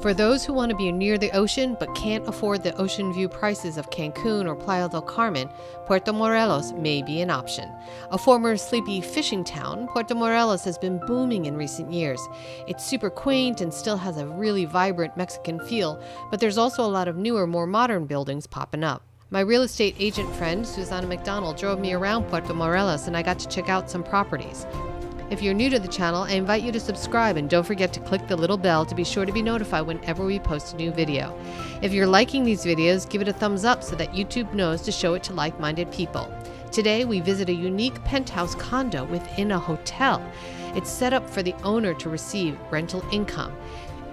For those who want to be near the ocean but can't afford the ocean view prices of Cancun or Playa del Carmen, Puerto Morelos may be an option. A former sleepy fishing town, Puerto Morelos has been booming in recent years. It's super quaint and still has a really vibrant Mexican feel, but there's also a lot of newer, more modern buildings popping up. My real estate agent friend, Susana MacDonald, drove me around Puerto Morelos and I got to check out some properties. If you're new to the channel, I invite you to subscribe and don't forget to click the little bell to be sure to be notified whenever we post a new video. If you're liking these videos, give it a thumbs up so that YouTube knows to show it to like-minded people. Today, we visit a unique penthouse condo within a hotel. It's set up for the owner to receive rental income.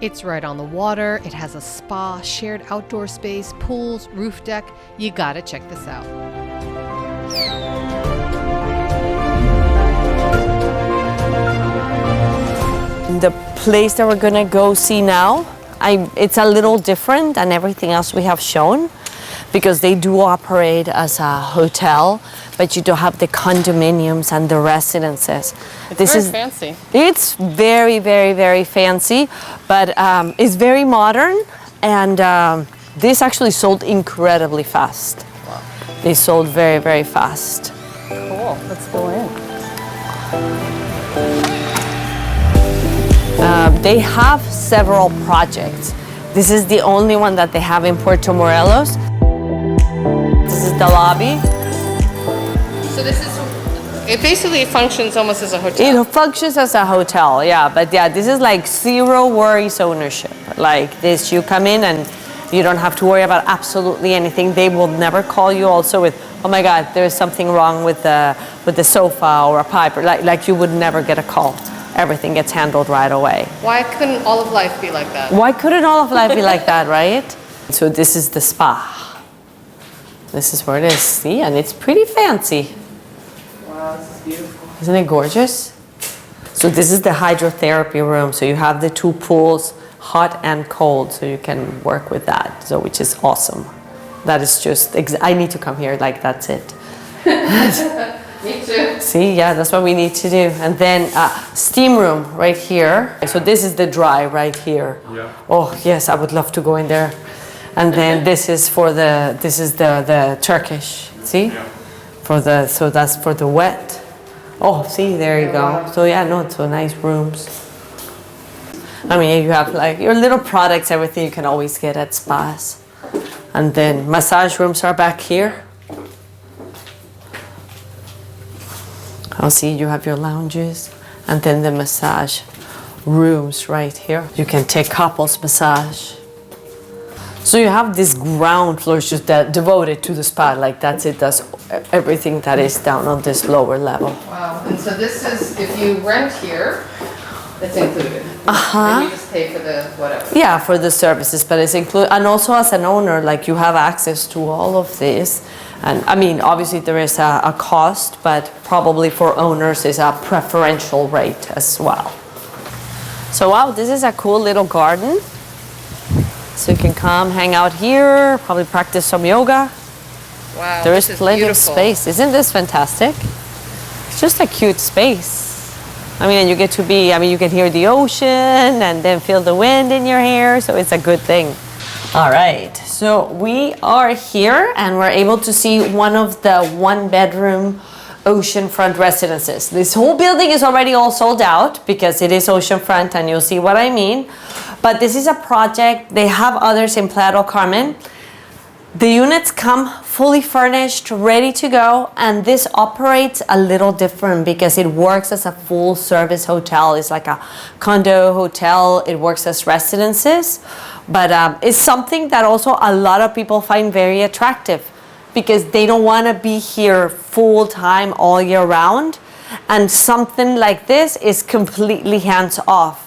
It's right on the water, it has a spa, shared outdoor space, pools, roof deck. You gotta check this out. The place that we're gonna go see now, it's a little different than everything else we have shown because they do operate as a hotel, but you don't have the condominiums and the residences. It's very fancy. It's very, very, very fancy, but it's very modern, and this actually sold incredibly fast. Wow. They sold very, very fast. Cool, let's go in. They have several projects. This is the only one that they have in Puerto Morelos. This is the lobby. So it basically functions almost as a hotel. It functions as a hotel, yeah, but yeah, this is like zero worries ownership. Like this, you come in and you don't have to worry about absolutely anything. They will never call you also with, oh my God, there's something wrong with the sofa or a pipe, or like you would never get a call. Everything gets handled right away. Why couldn't all of life be like that? Why couldn't all of life be like that, right? So this is the spa. This is where it is, see, and it's pretty fancy. Wow, this is beautiful. Isn't it gorgeous? So this is the hydrotherapy room. So you have the two pools, hot and cold, so you can work with that, so which is awesome. That is just, I need to come here, like that's it. Me too. See, yeah, that's what we need to do. And then steam room right here. So this is the dry right here. Yeah. Oh yes, I would love to go in there. And then this is the Turkish. See, Yeah. so that's for the wet. Oh, see, there you go. So yeah, no, so nice rooms. I mean, you have like your little products, everything you can always get at spas. And then massage rooms are back here. I'll see you have your lounges and then the massage rooms right here. You can take couples massage. So you have this ground floor just devoted to the spa, like that's it, that's everything that is down on this lower level. Wow, and so this is, if you rent here, it's included. Uh-huh. And you just pay for the whatever. Yeah, for the services, but it's included, and also as an owner, like you have access to all of this. And I mean, obviously there is a cost, but probably for owners is a preferential rate as well. So wow, this is a cool little garden. So you can come hang out here, probably practice some yoga. Wow, There is this plenty of beautiful. space. Isn't this fantastic? It's just a cute space. I mean, and you get to be, I mean, you can hear the ocean and then feel the wind in your hair, so it's a good thing. All right, so we are here and we're able to see one of the one-bedroom oceanfront residences. This whole building is already all sold out because it is oceanfront, and you'll see what I mean. But this is a project. They have others in Playa del Carmen. The units come fully furnished, ready to go, and this operates a little different because it works as a full service hotel. It's like a condo hotel. It works as residences, but it's something that also a lot of people find very attractive because they don't want to be here full time all year round, and something like this is completely hands off.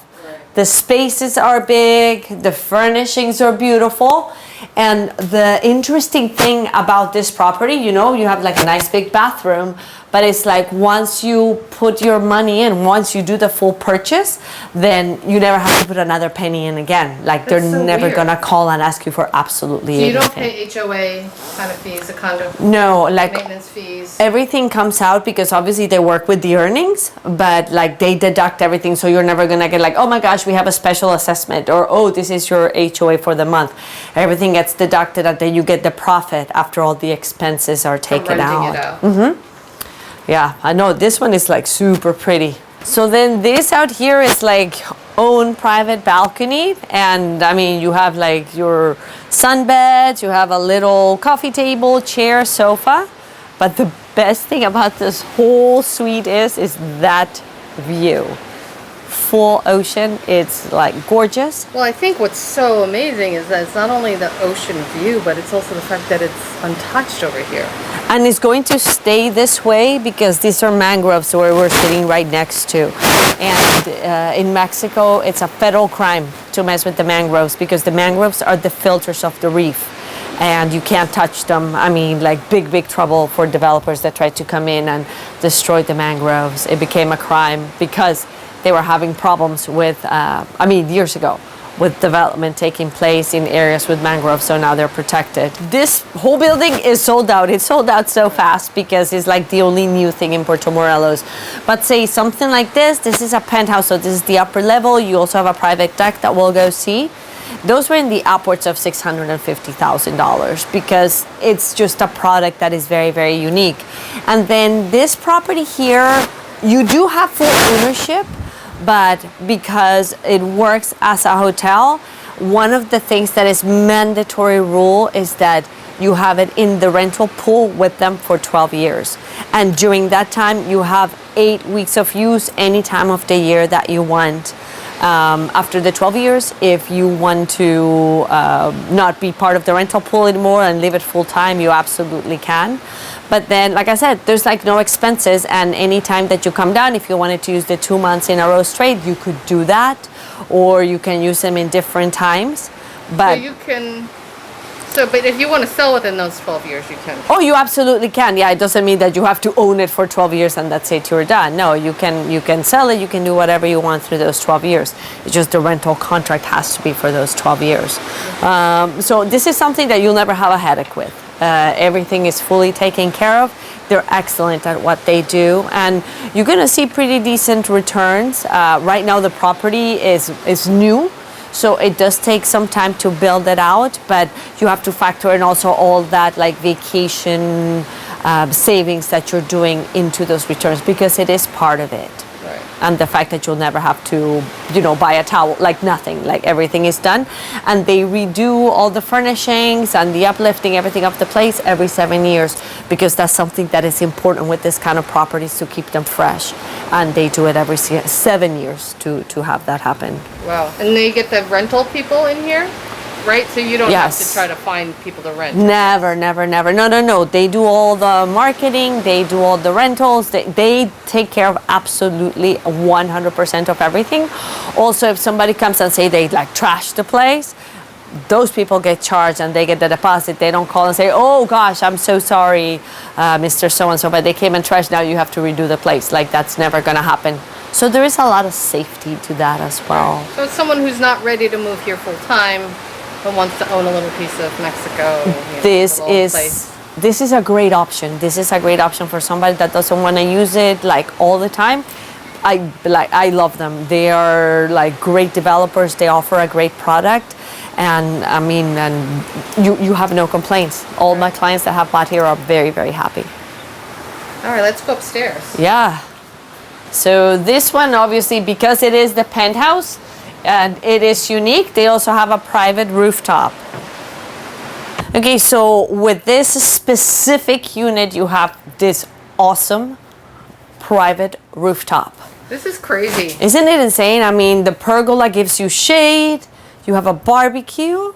The spaces are big, the furnishings are beautiful, and the interesting thing about this property, you know, you have like a nice big bathroom, But it's like once you put your money in, once you do the full purchase, then you never have to put another penny in again. Like they're so never weird. gonna call and ask you for absolutely So you anything. don't pay HOA kind of fees, a condo No, like maintenance fees. everything comes out because obviously they work with the earnings, but like they deduct everything, so you're never gonna get like, oh my gosh, we have a special assessment, or oh, this is your HOA for the month. Everything gets deducted, and then you get the profit after all the expenses are taken renting out. it out. Yeah, I know this one is like super pretty. So then this out here is like own private balcony, and I mean you have like your sunbeds, you have a little coffee table, chair, sofa, but the best thing about this whole suite is that view. Full ocean, it's like gorgeous. Well, I think what's so amazing is that it's not only the ocean view, but it's also the fact that it's untouched over here. And it's going to stay this way because these are mangroves where we're sitting right next to. And in Mexico, it's a federal crime to mess with the mangroves because the mangroves are the filters of the reef. And you can't touch them. I mean, like big trouble for developers that tried to come in and destroy the mangroves. It became a crime because they were having problems with, years ago, with development taking place in areas with mangroves, so now they're protected. This whole building is sold out. It's sold out so fast because it's like the only new thing in Puerto Morelos. But say something like this is a penthouse, so this is the upper level. You also have a private deck that we'll go see. Those were in the upwards of $650,000 because it's just a product that is very, very unique. And then this property here, you do have full ownership, but because it works as a hotel, one of the things that is mandatory rule is that you have it in the rental pool with them for 12 years. And during that time, you have 8 weeks of use any time of the year that you want. After the 12 years, if you want to not be part of the rental pool anymore and live it full time, you absolutely can. But then, like I said, there's like no expenses, and any time that you come down, if you wanted to use the 2 months in a row straight, you could do that, or you can use them in different times. But But if you want to sell within those 12 years, you can. oh, you absolutely can. Yeah, it doesn't mean that you have to own it for 12 years and that's it, you're done. No, you can sell it, you can do whatever you want through those 12 years. It's just the rental contract has to be for those 12 years. So this is something that you'll never have a headache with. Everything is fully taken care of. They're excellent at what they do, and you're gonna see pretty decent returns. Right now the property is new, so it does take some time to build it out, but you have to factor in also all that like vacation savings that you're doing into those returns because it is part of it. Right. And the fact that you'll never have to, buy a towel, like nothing, like everything is done. And they redo all the furnishings and the uplifting, everything of the place every 7 years because that's something that is important with this kind of properties to keep them fresh. And they do it every 7 years to have that happen. Wow. And they get the rental people in here, right? So you don't have to Yes. try to find people to rent. Never. No. They do all the marketing. They do all the rentals. They take care of absolutely 100% of everything. Also, if somebody comes and say they like trash the place, those people get charged and they get the deposit. They don't call and say, oh gosh, I'm so sorry, Mr. So-and-so, but they came and trashed, now you have to redo the place. Like that's never gonna happen. So there is a lot of safety to that as well. So it's someone who's not ready to move here full time, but wants to own a little piece of Mexico. This a little is place. this is a great option. This is a great option for somebody that doesn't want to use it like all the time. I love them. They are like great developers. They offer a great product, and I mean, and you have no complaints. All my clients that have bought here are very, very happy. All right, let's go upstairs. Yeah. So this one, obviously, because it is the penthouse and it is unique, they also have a private rooftop. Okay, so with this specific unit, you have this awesome private rooftop. This is crazy. Isn't it insane? I mean, the pergola gives you shade. You have a barbecue.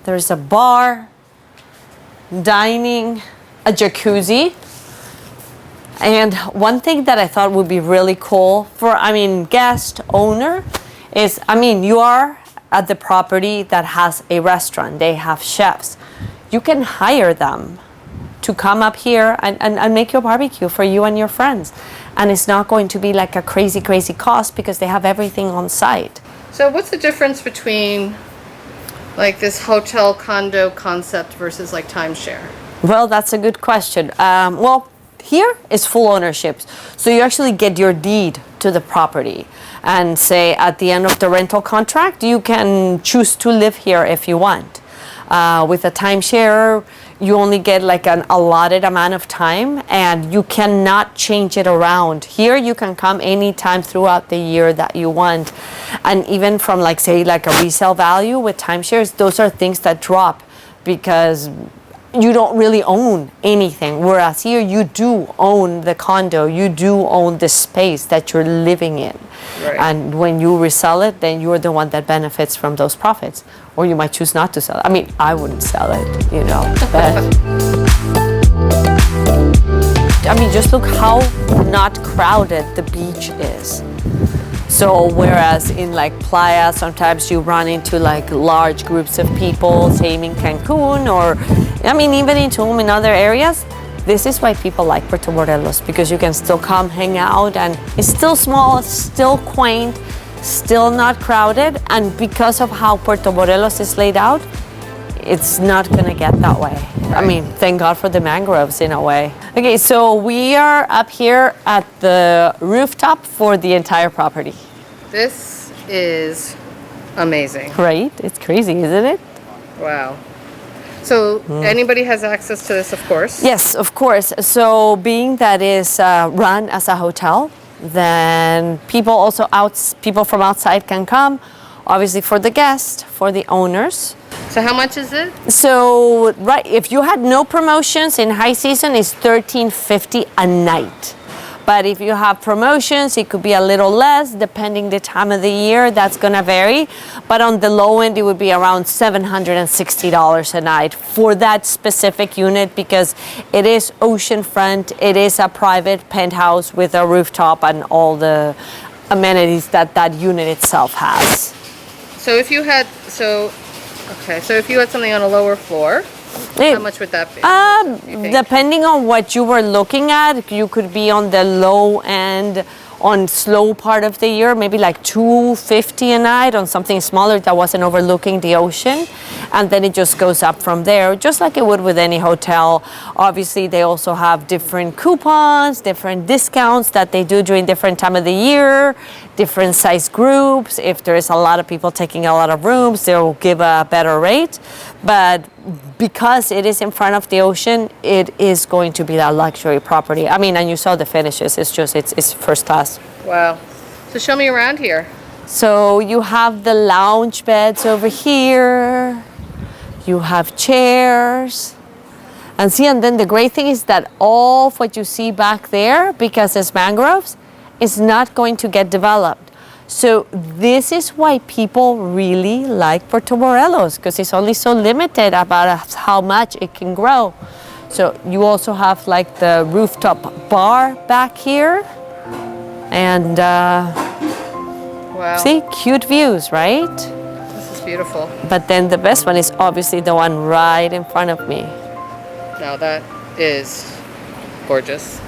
There's a bar, dining, a jacuzzi. And one thing that I thought would be really cool for, guest, owner, is, you are at the property that has a restaurant. They have chefs. You can hire them to come up here and make your barbecue for you and your friends. And it's not going to be like a crazy cost because they have everything on site. So what's the difference between like this hotel condo concept versus like timeshare? Well, that's a good question. Well, here is full ownership. So you actually get your deed to the property and say at the end of the rental contract, you can choose to live here if you want. With a timeshare, you only get like an allotted amount of time and you cannot change it around. Here you can come anytime throughout the year that you want. And even from like say like a resale value with timeshares, those are things that drop because you don't really own anything. Whereas here you do own the condo, you do own the space that you're living in. Right. And when you resell it, then you're the one that benefits from those profits. Or you might choose not to sell it. I mean, I wouldn't sell it, you know. But I mean, just look how not crowded the beach is. So whereas in like Playa, sometimes you run into like large groups of people, same in Cancun, or I mean, even in Tulum in other areas, this is why people like Puerto Morelos, because you can still come hang out and it's still small, it's still quaint, still not crowded. And because of how Puerto Morelos is laid out, it's not gonna get that way. Right. I mean, thank God for the mangroves in a way. Okay, so we are up here at the rooftop for the entire property. This is amazing. Right? It's crazy, isn't it? Wow. So anybody has access to this, of course? Yes, of course. So being that is run as a hotel, then people from outside can come, obviously for the guests, for the owners. So how much is it? So right, if you had no promotions in high season, it's $13.50 a night. But if you have promotions, it could be a little less depending the time of the year. That's gonna vary. But on the low end, it would be around $760 a night for that specific unit because it is oceanfront. It is a private penthouse with a rooftop and all the amenities that that unit itself has. So if you had, so if you had something on a lower floor, how much would that be? Depending on what you were looking at, you could be on the low end on slow part of the year, maybe like $250 a night on something smaller that wasn't overlooking the ocean. And then it just goes up from there, just like it would with any hotel. Obviously, they also have different coupons, different discounts that they do during different time of the year, different size groups. If there's a lot of people taking a lot of rooms, they'll give a better rate. But because it is in front of the ocean, it is going to be that luxury property. I mean, and you saw the finishes. It's first class. Wow. So show me around here. So you have the lounge beds over here. You have chairs. And then the great thing is that all of what you see back there, because it's mangroves, is not going to get developed. So this is why people really like Puerto Morelos, because it's only so limited about how much it can grow. So you also have like the rooftop bar back here. And wow. See, cute views, right? This is beautiful. But then the best one is obviously the one right in front of me. Now that is gorgeous.